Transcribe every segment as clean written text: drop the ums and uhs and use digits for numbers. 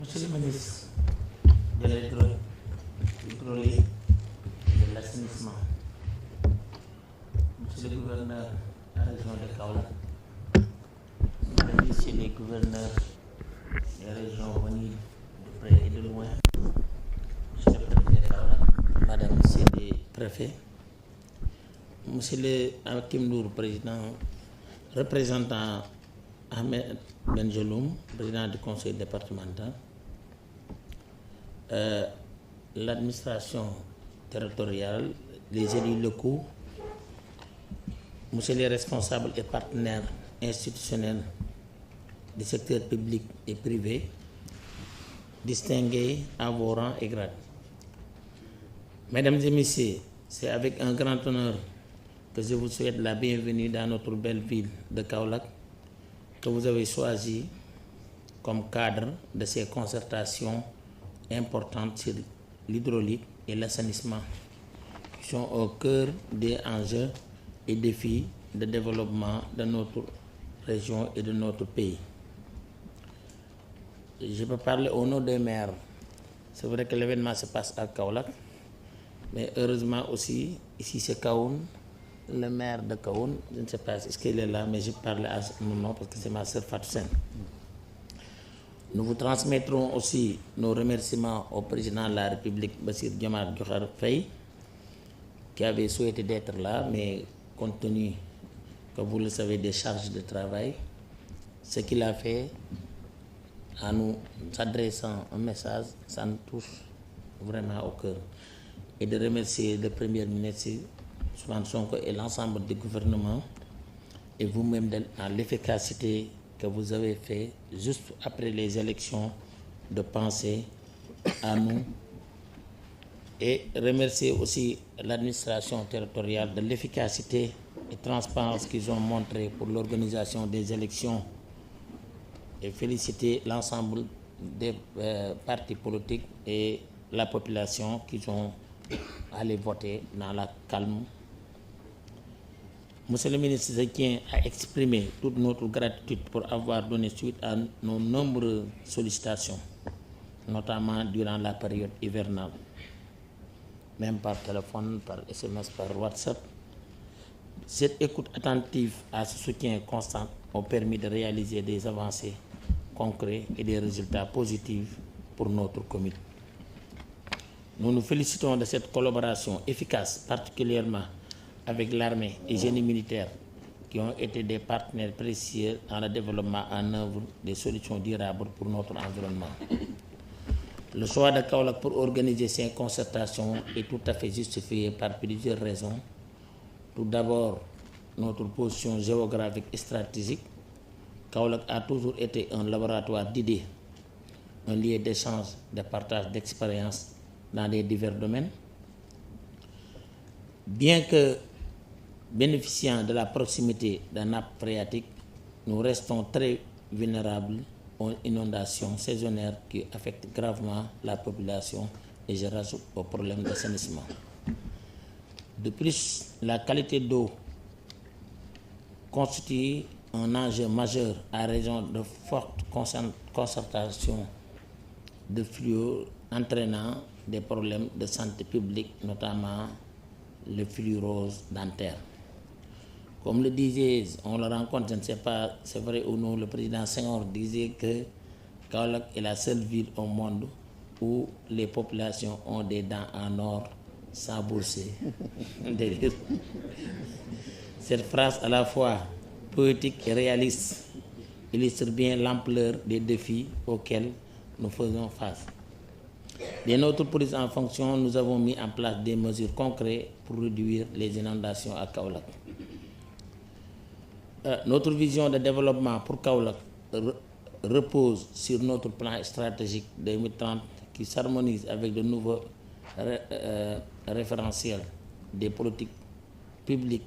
Monsieur le ministre de l'hydraulique et de l'assainissement, monsieur le gouverneur de la région de Kaolack, mesdames, messieurs les gouverneurs des régions venus de près et de loin, monsieur le préfet de Kaolack, madame, messieurs les préfets, monsieur le Hakim Ndour, président, représentant Ahmed Benjeloum, président du conseil départemental, l'administration territoriale, les élus locaux, monsieur les responsables et partenaires institutionnels du secteur public et privé, distingués à vos rangs et grades. Mesdames et messieurs, c'est avec un grand honneur que je vous souhaite la bienvenue dans notre belle ville de Kaolack, que vous avez choisi comme cadre de ces concertations importantes sur l'hydraulique et l'assainissement, qui sont au cœur des enjeux et défis de développement de notre région et de notre pays. Je peux parler au nom des maires. C'est vrai que l'événement se passe à Kaolack, mais heureusement aussi, ici c'est Kaoun, le maire de Kaoun, je ne sais pas est-ce qu'il est là, mais je parle à mon nom parce que c'est ma sœur Fatou Sène. Nous vous transmettrons aussi nos remerciements au président de la République, Bassirou Diomaye Diakhar Faye, qui avait souhaité d'être là, mais compte tenu, comme vous le savez, des charges de travail, ce qu'il a fait en nous adressant un message, ça nous touche vraiment au cœur. Et de remercier le Premier ministre Ousmane Sonko et l'ensemble du gouvernement et vous-même dans l'efficacité que vous avez fait juste après les élections de penser à nous, et remercier aussi l'administration territoriale de l'efficacité et transparence qu'ils ont montré pour l'organisation des élections, et féliciter l'ensemble des partis politiques et la population qui sont allés voter dans la calme. Monsieur le ministre, je tiens à exprimer toute notre gratitude pour avoir donné suite à nos nombreuses sollicitations, notamment durant la période hivernale, même par téléphone, par SMS, par WhatsApp. Cette écoute attentive à ce soutien constant a permis de réaliser des avancées concrètes et des résultats positifs pour notre commune. Nous nous félicitons de cette collaboration efficace, particulièrement avec l'armée et génie militaire, qui ont été des partenaires précieux dans le développement en œuvre des solutions durables pour notre environnement. Le choix de Kaolack pour organiser ces concertations est tout à fait justifié par plusieurs raisons. Tout d'abord, notre position géographique et stratégique. Kaolack a toujours été un laboratoire d'idées, un lieu d'échange, de partage d'expériences dans les divers domaines. Bien que bénéficiant de la proximité d'un nappe phréatique, nous restons très vulnérables aux inondations saisonnières qui affectent gravement la population, et je rajoute aux problèmes d'assainissement. De plus, la qualité d'eau constitue un enjeu majeur à raison de fortes concentrations de fluo entraînant des problèmes de santé publique, notamment le fluorose dentaire. Comme le disait, on le rencontre, je ne sais pas, c'est vrai ou non, le président Senghor disait que Kaolack est la seule ville au monde où les populations ont des dents en or sans bourser. Cette phrase à la fois poétique et réaliste illustre bien l'ampleur des défis auxquels nous faisons face. Dès notre prise en fonction, nous avons mis en place des mesures concrètes pour réduire les inondations à Kaolack. Notre vision de développement pour Kaolack repose sur notre plan stratégique 2030 qui s'harmonise avec de nouveaux référentiels des politiques publiques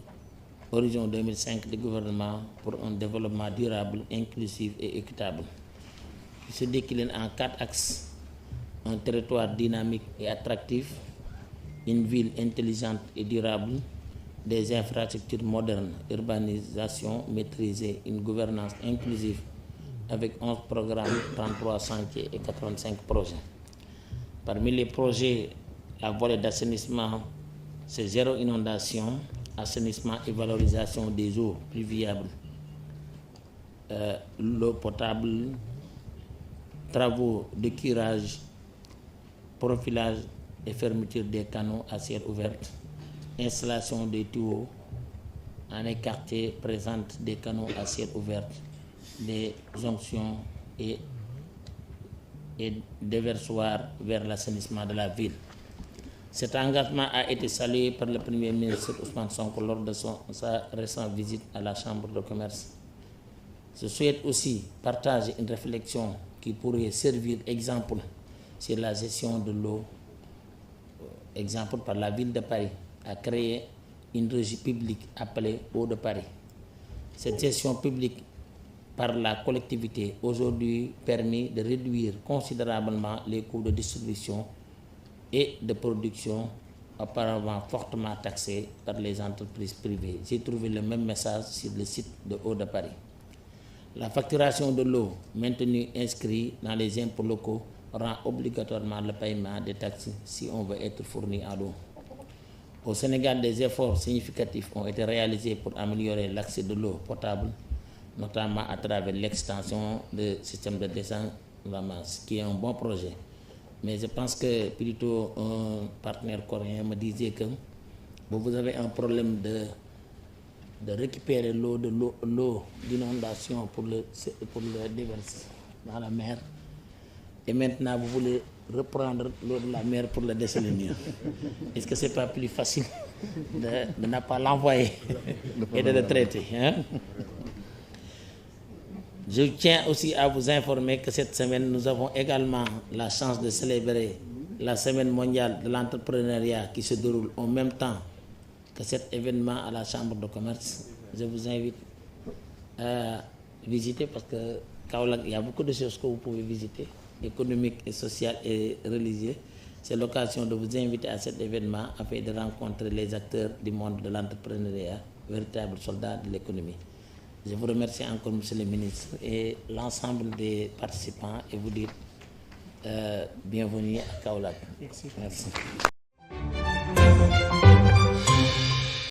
Horizon 2005 du gouvernement pour un développement durable, inclusif et équitable, qui se décline en 4 axes: un territoire dynamique et attractif, une ville intelligente et durable, des infrastructures modernes, urbanisation maîtrisée, une gouvernance inclusive avec 11 programmes, 33 chantiers et 85 projets. Parmi les projets, la volée d'assainissement, c'est zéro inondation, assainissement et valorisation des eaux pluviales, l'eau potable, travaux de curage, profilage et fermeture des canaux à ciel ouvert, installation des tuyaux en écarté présente des canaux à ciel ouvert, des jonctions et déversoirs vers l'assainissement de la ville. Cet engagement a été salué par le Premier ministre Ousmane Sonko lors de sa récente visite à la Chambre de commerce. Je souhaite aussi partager une réflexion qui pourrait servir d'exemple sur la gestion de l'eau. Exemple, par la ville de Paris a créé une régie publique appelée Eau de Paris. Cette gestion publique par la collectivité aujourd'hui permet de réduire considérablement les coûts de distribution et de production auparavant fortement taxés par les entreprises privées. J'ai trouvé le même message sur le site de Eau de Paris. La facturation de l'eau, maintenue inscrite dans les impôts locaux, rend obligatoirement le paiement des taxes si on veut être fourni à l'eau. Au Sénégal, des efforts significatifs ont été réalisés pour améliorer l'accès de l'eau potable, notamment à travers l'extension du système de dessalement, ce qui est un bon projet. Mais je pense que plutôt un partenaire coréen me disait que vous avez un problème de récupérer l'eau d'inondation pour le déverser dans la mer. Et maintenant, vous voulez reprendre l'eau de la mer pour le dessaler. Est-ce que ce n'est pas plus facile de ne pas l'envoyer et de le traiter, hein? Je tiens aussi à vous informer que cette semaine, nous avons également la chance de célébrer la Semaine mondiale de l'entrepreneuriat qui se déroule en même temps que cet événement à la Chambre de commerce. Je vous invite à visiter parce que Kaolack, il y a beaucoup de choses que vous pouvez visiter, économiques et sociales et religieuses. C'est l'occasion de vous inviter à cet événement afin de rencontrer les acteurs du monde de l'entrepreneuriat, véritables soldats de l'économie. Je vous remercie encore, Monsieur le ministre, et l'ensemble des participants et vous dire bienvenue à Kaolack. Merci. Merci.